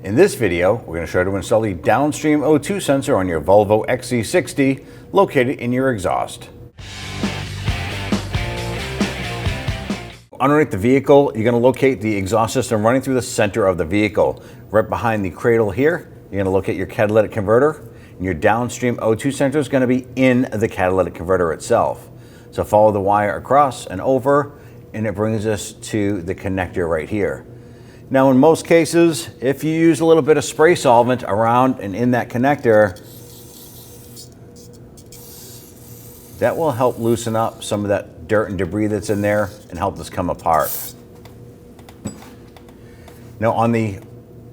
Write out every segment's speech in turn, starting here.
In this video, we're going to show you how to install the Downstream O2 sensor on your Volvo XC60 located in your exhaust. Underneath the vehicle, you're going to locate the exhaust system running through the center of the vehicle. Right behind the cradle here, you're going to locate your catalytic converter, and your Downstream O2 sensor is going to be in the catalytic converter itself. So follow the wire across and over, and it brings us to the connector right here. Now, in most cases, if you use a little bit of spray solvent around and in that connector, that will help loosen up some of that dirt and debris that's in there and help this come apart. Now, on the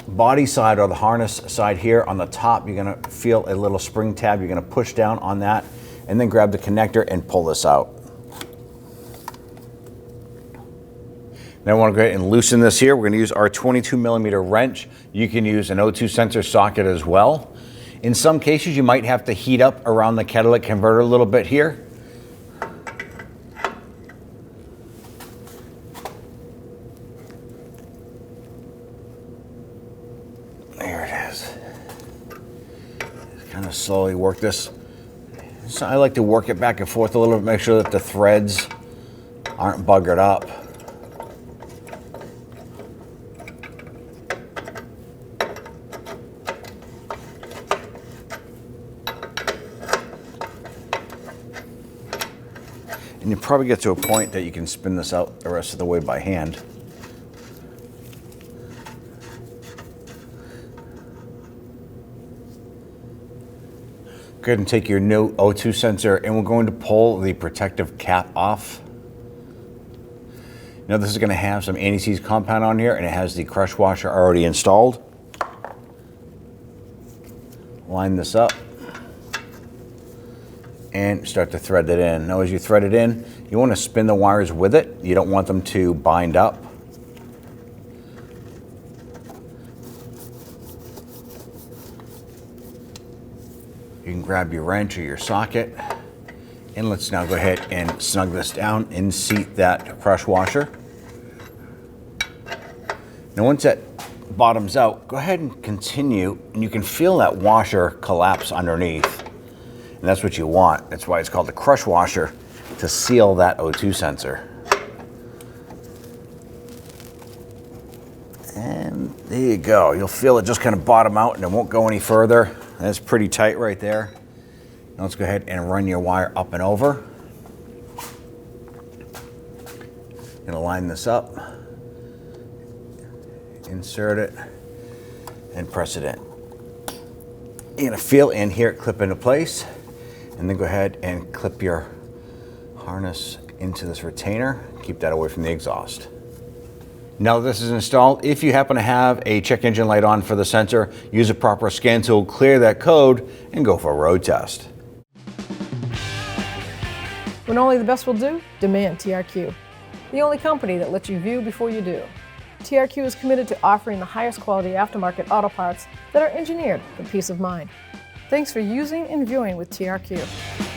body side or the harness side here on the top, you're going to feel a little spring tab. You're going to push down on that and then grab the connector and pull this out. Now I want to go ahead and loosen this here. We're going to use our 22mm wrench. You can use an O2 sensor socket as well. In some cases, you might have to heat up around the catalytic converter a little bit here. There it is. Just kind of slowly work this. So I like to work it back and forth a little bit, make sure that the threads aren't buggered up. And you probably get to a point that you can spin this out the rest of the way by hand. Go ahead and take your new O2 sensor and we're going to pull the protective cap off. Now this is going to have some anti-seize compound on here and it has the crush washer already installed. Line this up and start to thread it in. Now as you thread it in, you want to spin the wires with it. You don't want them to bind up. You can grab your wrench or your socket and let's now go ahead and snug this down and seat that crush washer. Now once that bottoms out, go ahead and continue and you can feel that washer collapse underneath. And that's what you want. That's why it's called the crush washer, to seal that O2 sensor. And there you go. You'll feel it just kind of bottom out and it won't go any further. That's pretty tight right there. Now let's go ahead and run your wire up and over. Gonna line this up, insert it, and press it in. You're gonna feel in here, clip into place. And then go ahead and clip your harness into this retainer. Keep that away from the exhaust. Now that this is installed, if you happen to have a check engine light on for the sensor, use a proper scan tool, clear that code, and go for a road test. When only the best will do, demand TRQ. The only company that lets you view before you do. TRQ is committed to offering the highest quality aftermarket auto parts that are engineered for peace of mind. Thanks for using and viewing with TRQ.